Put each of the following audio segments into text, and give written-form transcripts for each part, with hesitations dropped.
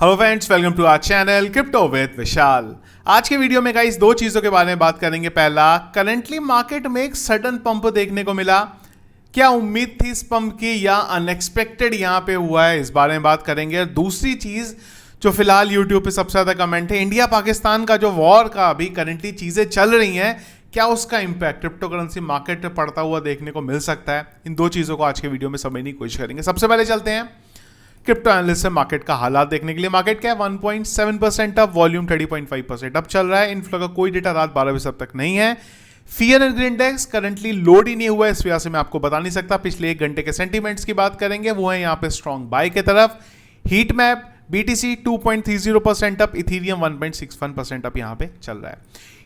Hello friends, welcome to our channel crypto with Vishal. आज के video में गाइस दो चीजों के बारे में बात करेंगे। पहला, करंटली मार्केट में एक सडन पंप देखने को मिला। क्या उम्मीद थी इस पंप की या अनएक्सपेक्टेड यहां पे हुआ है, इस बारे में बात करेंगे। और दूसरी चीज जो फिलहाल यूट्यूब पे सबसे ज्यादा कमेंट है, इंडिया पाकिस्तान का जो वॉर का अभी करंटली चीजें चल रही हैं, क्या उसका इंपैक्ट क्रिप्टो करेंसी मार्केट पे पड़ता हुआ देखने को मिल सकता है। इन दो चीजों को आज के वीडियो में समझने की कोशिश करेंगे। सबसे पहले चलते हैं क्रिप्टो एनालिस्ट से मार्केट का हालात देखने के लिए। मार्केट क्या है, 1.7% अप, वॉल्यूम 30.5% अप चल रहा है। इनफ्लो का कोई डेटा रात 12 बजे तक नहीं है। Fear and green index currently load ही नहीं हुआ है, इस वजह से मैं आपको बता नहीं सकता। पिछले एक घंटे के सेंटीमेंट्स की बात करेंगे, वो है यहाँ पे स्ट्रॉन्ग बाय की तरफ। Heat map BTC 2.30% up, Ethereum 1.61% up यहाँ पे चल रहा है।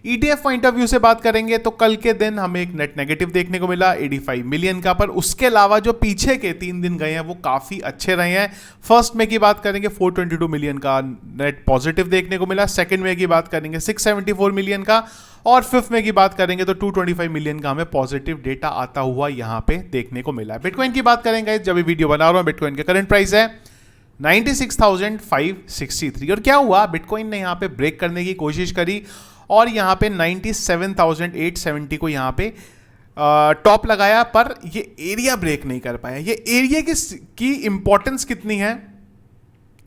ईटीएफ पॉइंट ऑफ व्यू से बात करेंगे तो कल के दिन हमें एक नेट नेगेटिव देखने को मिला 85 मिलियन का, पर उसके अलावा जो पीछे के 3 दिन गए हैं वो काफी अच्छे रहे हैं। फर्स्ट में की बात करेंगे 422 मिलियन का नेट पॉजिटिव देखने को मिला। सेकंड में की बात करेंगे 674 मिलियन का, और फिफ्थ में की बात करेंगे तो 225 मिलियन का हमें पॉजिटिव डेटा आता हुआ यहां पे देखने को मिला है। बिटकॉइन की बात करेंगे, जब वीडियो बना रहा हूं, बिटकॉइन का करंट प्राइस है 96,563। और क्या हुआ, बिटकॉइन ने यहां पे ब्रेक करने की कोशिश करी और यहां पे 97,870 को यहां पे टॉप लगाया, पर ये एरिया ब्रेक नहीं कर पाया। ये एरिया की इंपॉर्टेंस कितनी है,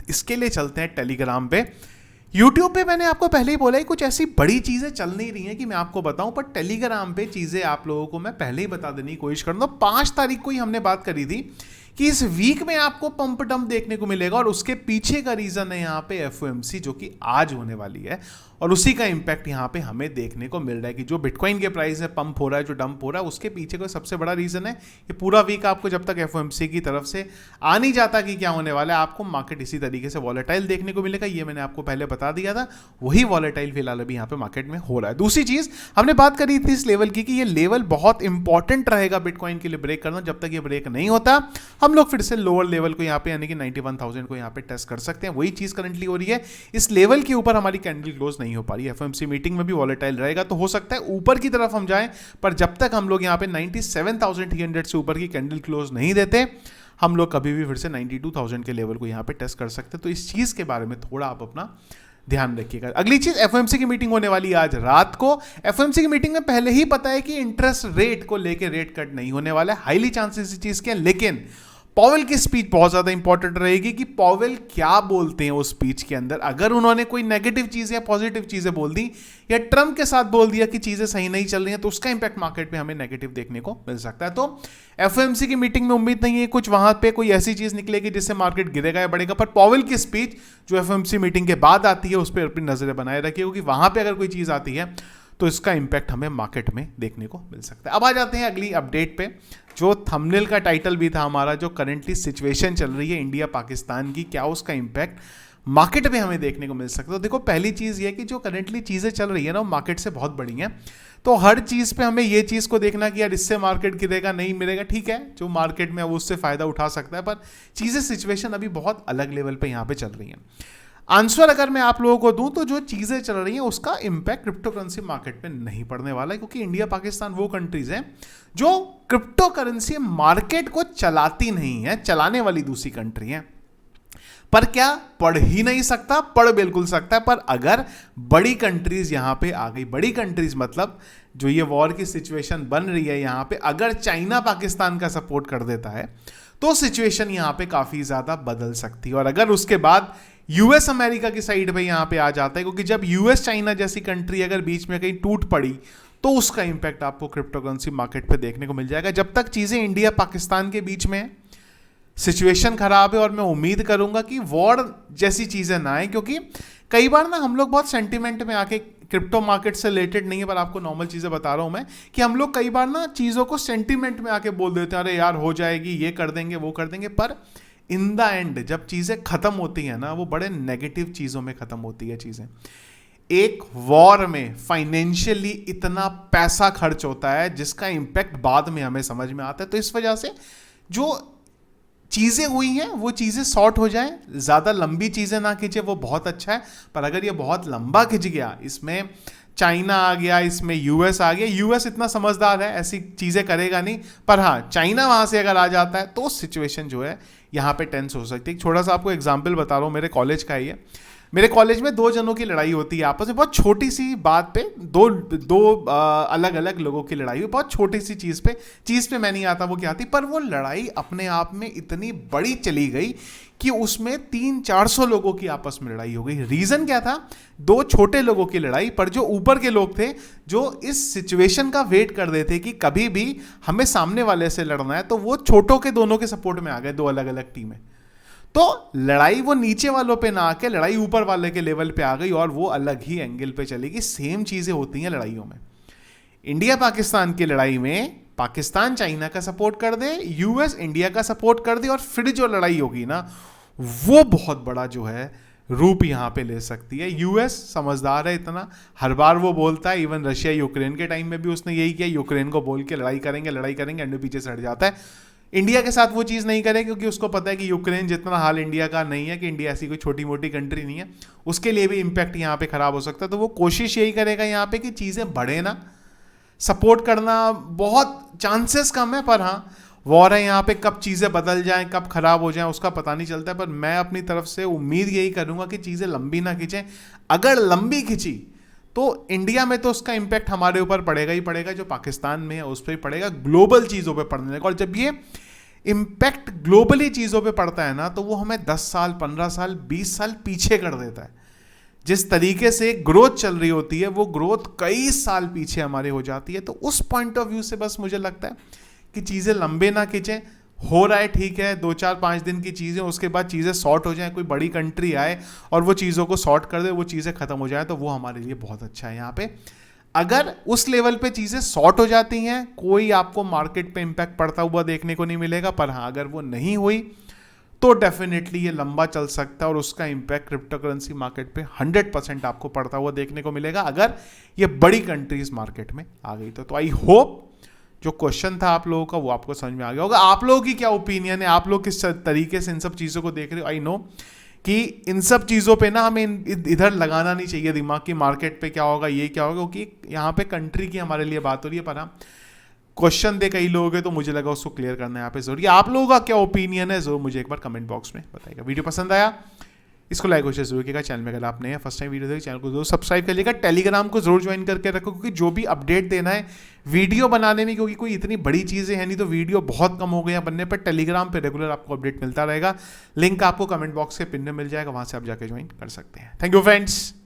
इसके लिए चलते हैं टेलीग्राम पे। यूट्यूब पे मैंने आपको पहले ही बोला है, कुछ ऐसी बड़ी चीजें चल नहीं रही हैं कि मैं आपको बताऊं, पर टेलीग्राम पे चीजें आप लोगों को मैं पहले ही बता देने की कोशिश करूंगा। 5 तारीख को ही हमने बात करी थी कि इस वीक में आपको पंप डंप देखने को मिलेगा, और उसके पीछे का रीजन है यहाँ पे एफओएमसी, जो कि आज होने वाली है, और उसी का इंपैक्ट यहाँ पे हमें देखने को मिल रहा है कि जो बिटकॉइन के प्राइस है पंप हो रहा है, जो डंप हो रहा है, उसके पीछे का सबसे बड़ा रीजन है ये पूरा वीक। आपको जब तक एफओएमसी की तरफ से आ नहीं जाता कि क्या होने वाला है, आपको मार्केट इसी तरीके से वॉलेटाइल देखने को मिलेगा। ये मैंने आपको पहले बता दिया था, वही वॉलेटाइल फिलहाल अभी यहाँ पे मार्केट में हो रहा है। दूसरी चीज हमने बात करी थी इस लेवल की कि ये लेवल बहुत इंपॉर्टेंट रहेगा बिटकॉइन के लिए ब्रेक करना। जब तक ये ब्रेक नहीं होता, हम लोग फिर से लोअर लेवल को यहाँ पे यानी कि 91,000 को यहाँ पे टेस्ट कर सकते हैं। वही चीज करंटली हो रही है। इस लेवल के ऊपर हमारी कैंडल क्लोज नहीं हो पा रही है। एफओएमसी मीटिंग में भी वॉलेटाइल रहेगा, तो हो सकता है ऊपर की तरफ हम जाएं, पर जब तक हम लोग यहाँ पे 97,300 से ऊपर की कैंडल क्लोज नहीं देते, हम लोग कभी भी फिर से 92,000 के लेवल को यहाँ पे टेस्ट कर सकते हैं। तो इस चीज के बारे में थोड़ा आप अपना ध्यान रखिएगा। अगली चीज, एफओएमसी की मीटिंग होने वाली है आज रात को। एफओएमसी की मीटिंग में पहले ही पता है कि इंटरेस्ट रेट को लेकर रेट कट नहीं होने वाला है, हाईली चांसेस इस चीज के, लेकिन पॉवेल की स्पीच बहुत ज्यादा इंपॉर्टेंट रहेगी कि पॉवेल क्या बोलते हैं उस स्पीच के अंदर। अगर उन्होंने कोई नेगेटिव चीज या पॉजिटिव चीजें बोल दी, या ट्रम्प के साथ बोल दिया कि चीजें सही नहीं चल रही हैं, तो उसका इंपैक्ट मार्केट में हमें नेगेटिव देखने को मिल सकता है। तो एफओएमसी की मीटिंग में उम्मीद नहीं है कुछ वहां पे कोई ऐसी चीज निकलेगी जिससे मार्केट गिरेगा या बढ़ेगा, पर पॉवेल की स्पीच जो एफओएमसी मीटिंग के बाद आती है, उस पर अपनी नजरें बनाए रखिए, क्योंकि वहां पर अगर कोई चीज आती है तो इसका इंपैक्ट हमें मार्केट में देखने को मिल सकता है। अब आ जाते हैं अगली अपडेट पे, जो थंबनेल का टाइटल भी था हमारा, जो करंटली सिचुएशन चल रही है इंडिया पाकिस्तान की, क्या उसका इंपैक्ट मार्केट में हमें देखने को मिल सकता है। तो देखो, पहली चीज ये कि जो करंटली चीजें चल रही है ना, वो मार्केट से बहुत बड़ी हैं। तो हर चीज पे हमें ये चीज को देखना कि यार इससे मार्केट गिरेगा नहीं मिलेगा, ठीक है, जो मार्केट में है वो उससे फायदा उठा सकता है, पर चीजें सिचुएशन अभी बहुत अलग लेवल पे यहाँ पे चल रही हैं। आंसर अगर मैं आप लोगों को दूं, तो जो चीजें चल रही हैं उसका इंपैक्ट क्रिप्टो करेंसी मार्केट में नहीं पड़ने वाला है, क्योंकि इंडिया पाकिस्तान वो कंट्रीज हैं जो क्रिप्टो करेंसी मार्केट को चलाती नहीं है, चलाने वाली दूसरी कंट्री है। पर क्या पढ़ ही नहीं सकता, पढ़ बिल्कुल सकता है, पर अगर बड़ी कंट्रीज यहां पे आ गई, बड़ी कंट्रीज मतलब जो ये वॉर की सिचुएशन बन रही है यहां पे, अगर चाइना पाकिस्तान का सपोर्ट कर देता है, तो सिचुएशन यहां पे काफी ज्यादा बदल सकती है। और अगर उसके बाद यूएस अमेरिका की साइड पे यहां पे आ जाता है, क्योंकि जब यूएस चाइना जैसी कंट्री अगर बीच में कहीं टूट पड़ी, तो उसका इंपैक्ट आपको क्रिप्टो करेंसी मार्केट पे देखने को मिल जाएगा। जब तक चीजें इंडिया पाकिस्तान के बीच में सिचुएशन खराब है, और मैं उम्मीद करूंगा कि वॉर जैसी चीजें ना आए, क्योंकि कई बार ना हम लोग बहुत सेंटिमेंट में आके, क्रिप्टो मार्केट से रिलेटेड नहीं है पर आपको नॉर्मल चीजें बता रहा हूं मैं, कि हम लोग कई बार ना चीजों को सेंटिमेंट में आके बोल देते हैं, अरे यार हो जाएगी, ये कर देंगे, वो कर देंगे, पर इन द एंड जब चीजें खत्म होती है ना, वो बड़े नेगेटिव चीजों में खत्म होती है चीजें। एक वॉर में फाइनेंशियली इतना पैसा खर्च होता है जिसका इंपैक्ट बाद में हमें समझ में आता है। तो इस वजह से जो चीजें हुई हैं वो चीजें सॉर्ट हो जाएं, ज्यादा लंबी चीजें ना खींचे, वो बहुत अच्छा है। पर अगर ये बहुत लंबा खिंच गया, इसमें चाइना आ गया, इसमें यूएस आ गया, यूएस इतना समझदार है, ऐसी चीजें करेगा नहीं, पर हाँ चाइना वहां से अगर आ जाता है तो सिचुएशन जो है यहाँ पे टेंस हो सकती है। एक छोटा सा आपको एग्जाम्पल बता रहा हूँ, मेरे कॉलेज का ही है। मेरे कॉलेज में 2 जनों की लड़ाई होती है आपस में, बहुत छोटी सी बात पे दो दो अलग अलग लोगों की लड़ाई हुई, बहुत छोटी सी चीज़ पे मैं नहीं आता वो क्या थी, पर वो लड़ाई अपने आप में इतनी बड़ी चली गई कि उसमें 300-400 लोगों की आपस में लड़ाई हो गई। रीज़न क्या था? 2 छोटे लोगों की लड़ाई, पर जो ऊपर के लोग थे जो इस सिचुएशन का वेट कर रहे थे कि कभी भी हमें सामने वाले से लड़ना है, तो वो छोटों के दोनों के सपोर्ट में आ गए, 2 अलग अलग टीमें। तो लड़ाई वो नीचे वालों पे ना आके लड़ाई ऊपर वाले के लेवल पे आ गई और वो अलग ही एंगल पे चलेगी। सेम चीजें होती हैं लड़ाइयों में। इंडिया पाकिस्तान की लड़ाई में पाकिस्तान चाइना का सपोर्ट कर दे, यूएस इंडिया का सपोर्ट कर दे, और फिर जो लड़ाई होगी ना वो बहुत बड़ा जो है रूप यहां पे ले सकती है। यूएस समझदार है इतना, हर बार वो बोलता है, इवन रशिया यूक्रेन के टाइम में भी उसने यही किया, यूक्रेन को बोल के लड़ाई करेंगे, एंड पीछे से हट जाता है। इंडिया के साथ वो चीज़ नहीं करे क्योंकि उसको पता है कि यूक्रेन जितना हाल इंडिया का नहीं है, कि इंडिया ऐसी कोई छोटी मोटी कंट्री नहीं है, उसके लिए भी इम्पैक्ट यहाँ पे खराब हो सकता है। तो वो कोशिश यही करेगा यहाँ पे कि चीज़ें बढ़े ना, सपोर्ट करना बहुत चांसेस कम है, पर हाँ वॉर है यहाँ पे, कब चीज़ें बदल जाएं कब खराब हो जाएं उसका पता नहीं चलता है। पर मैं अपनी तरफ से उम्मीद यही करूँगा कि चीज़ें लंबी ना खींचें। अगर लंबी खींची तो इंडिया में तो उसका इम्पैक्ट हमारे ऊपर पड़ेगा ही पड़ेगा, जो पाकिस्तान में है उस पर ही पड़ेगा, ग्लोबल चीज़ों पे पड़ने लगा। और जब ये इम्पैक्ट ग्लोबली चीज़ों पे पड़ता है ना, तो वो हमें 10 साल 15 साल 20 साल पीछे कर देता है। जिस तरीके से ग्रोथ चल रही होती है वो ग्रोथ कई साल पीछे हमारे हो जाती है। तो उस पॉइंट ऑफ व्यू से बस मुझे लगता है कि चीज़ें लंबे ना खींचें। हो रहा है ठीक है, 2-4-5 दिन की चीज़ें, उसके बाद चीज़ें सॉर्ट हो जाएं, कोई बड़ी कंट्री आए और वो चीज़ों को सॉर्ट कर दे, वो चीज़ें खत्म हो जाए, तो वो हमारे लिए बहुत अच्छा है। यहाँ पे अगर उस लेवल पे चीज़ें सॉर्ट हो जाती हैं, कोई आपको मार्केट पे इम्पैक्ट पड़ता हुआ देखने को नहीं मिलेगा। पर हाँ, अगर वो नहीं हुई तो डेफिनेटली ये लंबा चल सकता है और उसका इम्पैक्ट क्रिप्टो करेंसी मार्केट पे 100% आपको पड़ता हुआ देखने को मिलेगा, अगर ये बड़ी कंट्रीज मार्केट में आ गई तो आई होप जो क्वेश्चन था आप लोगों का वो आपको समझ में आ गया होगा। आप लोगों की क्या ओपिनियन है, आप लोग किस तरीके से इन सब चीज़ों को देख रहे हो? आई नो कि इन सब चीज़ों पे ना हमें इधर लगाना नहीं चाहिए दिमाग की, मार्केट पे क्या होगा ये क्या होगा, क्योंकि यहाँ पे कंट्री की हमारे लिए बात हो रही है। पर हाँ, क्वेश्चन दे कई लोग हैं तो मुझे लगा उसको क्लियर करना यहाँ पे जरूरी। आप लोगों का क्या ओपिनियन है जरूर मुझे एक बार कमेंट बॉक्स में बताइएगा। वीडियो पसंद आया इसको लाइक और शेयर जरूर कीजिएगा। चैनल में अगर आप नए हैं, फर्स्ट टाइम वीडियो देखिए, चैनल को जरूर सब्सक्राइब करिएगा। टेलीग्राम को जरूर ज्वाइन करके रखो, क्योंकि जो भी अपडेट देना है वीडियो बनाने में, क्योंकि कोई इतनी बड़ी चीज़ें हैं नहीं, तो वीडियो बहुत कम हो गई हैं बनने पर। टेलीग्राम पे रेगुलर आपको अपडेट मिलता रहेगा। लिंक आपको कमेंट बॉक्स के पिन में मिल जाएगा, वहाँ से आप जाके ज्वाइन कर सकते हैं। Thank you friends.